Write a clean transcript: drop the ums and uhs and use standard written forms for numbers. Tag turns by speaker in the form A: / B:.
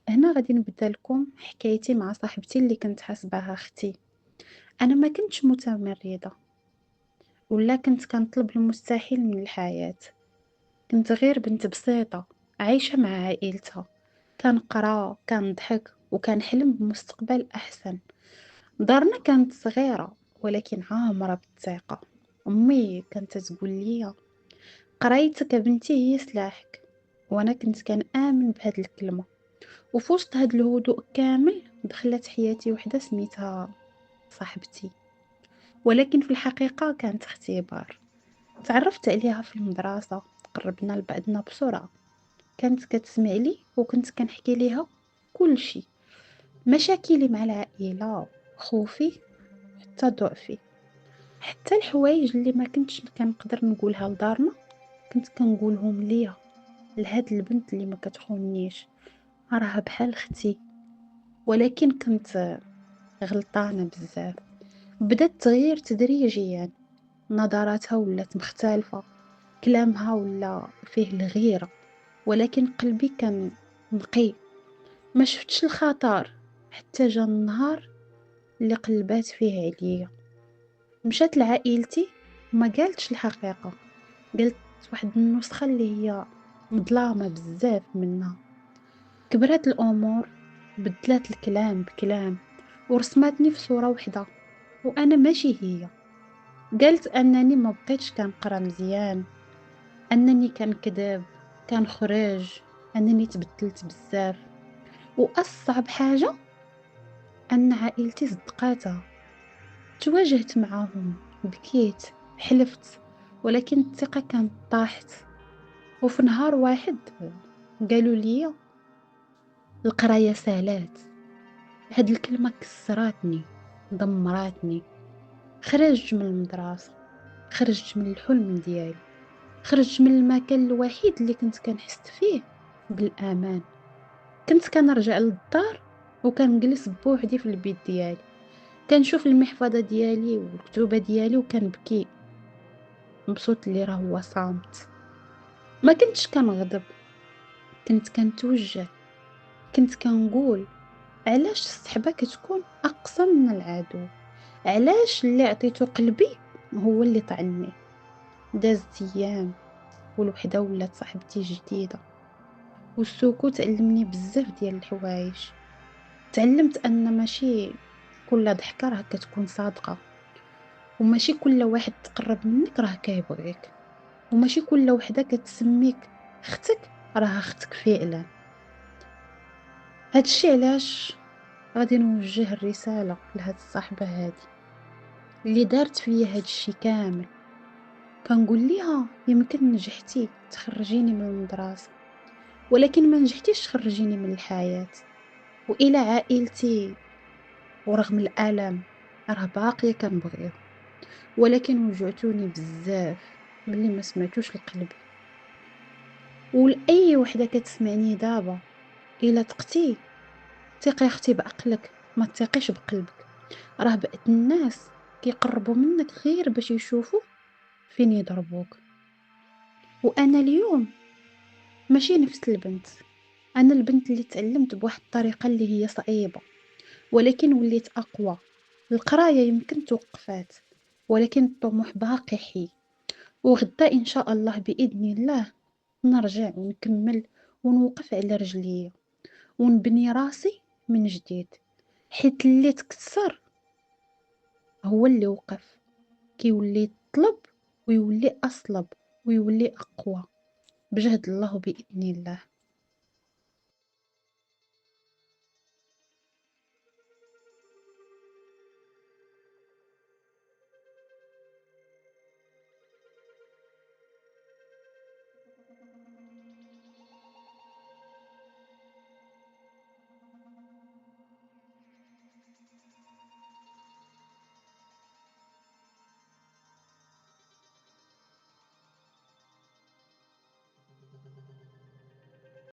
A: هنا غادي نبدا لكم حكايتي مع صاحبتي اللي كنت حاسباها اختي. انا ما كنتش متمرده ولا كنت كنطلب المستحيل من الحياه. كنت غير بنت بسيطه عايشه مع عائلتها، كنقرا كنضحك وكنحلم بمستقبل احسن. دارنا كانت صغيره ولكن عامره بالثقه. امي كانت تقول لي قرايتك يا بنتي هي سلاحك، وانا كنت كنآمن بهاد الكلمه. وفي وسط هاد الهدوء كامل دخلت حياتي وحده سميتها صاحبتي، ولكن في الحقيقة كانت اختبار. تعرفت عليها في المدرسة، قربنا لبعضنا بسرعة. كانت كتسمع لي وكنت كنحكي ليها كل شيء، مشاكلي مع العائلة، خوفي، حتى ضعفي، حتى الحوايج اللي ما كنتش كنقدر نقولها لدارنا كنت كنقولهم ليها، لهاد البنت اللي ما كتخونيش، راها بحال اختي. ولكن كنت غلطانة بزاف. بدات تغير تدريجيا، نظراتها ولات مختلفة، كلامها ولا فيه الغيرة، ولكن قلبي كان نقي. ما شفتش الخطر حتى جا النهار اللي قلبات فيه عليا. مشات لعائلتي وما قالتش الحقيقة، قالت واحد النسخة اللي هي مظلامة بزاف منها. كبرت الأمور، بدلات الكلام بكلام، ورسماتني في صورة وحدة وأنا ماشي هي. قالت أنني ما بقيتش كنقرا مزيان، أنني كنكذب، كنخرج، أنني تبدلت بزاف. وأصعب حاجة أن عائلتي صدقاتها. تواجهت معاهم، بكيت، حلفت، ولكن الثقة كانت طاحت. وفي نهار واحد قالوا لي القراية سالات. هاد الكلمة كسراتني، دمراتني. خرجت من المدرسة، خرجت من الحلم ديالي، خرجت من المكان الوحيد اللي كنت كنحس فيه بالأمان. كنت كنرجع للدار وكنجلس بوحدي في البيت ديالي، كنشوف المحفظة ديالي والكتوبة ديالي وكنبكي بصوت اللي راه هو صامت. ما كنتش كنغضب، كنت كنتوجع. كنت كنقول علاش الصحبة كتكون أقسى من العدو؟ علاش اللي عطيته قلبي هو اللي طعني؟ دازت أيام والوحدة ولات صاحبتي جديدة، والسكوت علمني بزاف ديال الحوايج. تعلمت أن ماشي كل ضحكة راه كتكون صادقة، وماشي كل واحد تقرب منك راه كيبغيك، وماشي كل وحدة كتسميك اختك راه اختك فعلا. هادشي علاش غادي نوجه الرسالة لهاد الصاحبة هادي اللي دارت فيا هادشي كامل. كنقول ليها يمكن نجحتي تخرجيني من المدرسة، ولكن ما نجحتيش تخرجيني من الحياة. وإلى عائلتي ورغم الألم راه باقية كنبغيهم، ولكن وجعتوني بزاف ملي ما سمعتوش لقلبي. ولأي وحدة كتسمعني دابا، إلا تقتي ثقي اختي بعقلك، ما تثقيش بقلبك. راه بعض الناس كيقربوا منك غير باش يشوفوا فين يضربوك. وانا اليوم ماشي نفس البنت، انا البنت اللي تعلمت بواحد الطريقه اللي هي صعيبه، ولكن وليت اقوى. القرايه يمكن توقفات، ولكن الطموح باقي حي. وغدا ان شاء الله باذن الله نرجع ونكمل ونوقف على رجليا ونبني راسي من جديد، حيت اللي تكسر هو اللي وقف كيولي يطلب ويولي أصلب ويولي أقوى بجهد الله بإذن الله.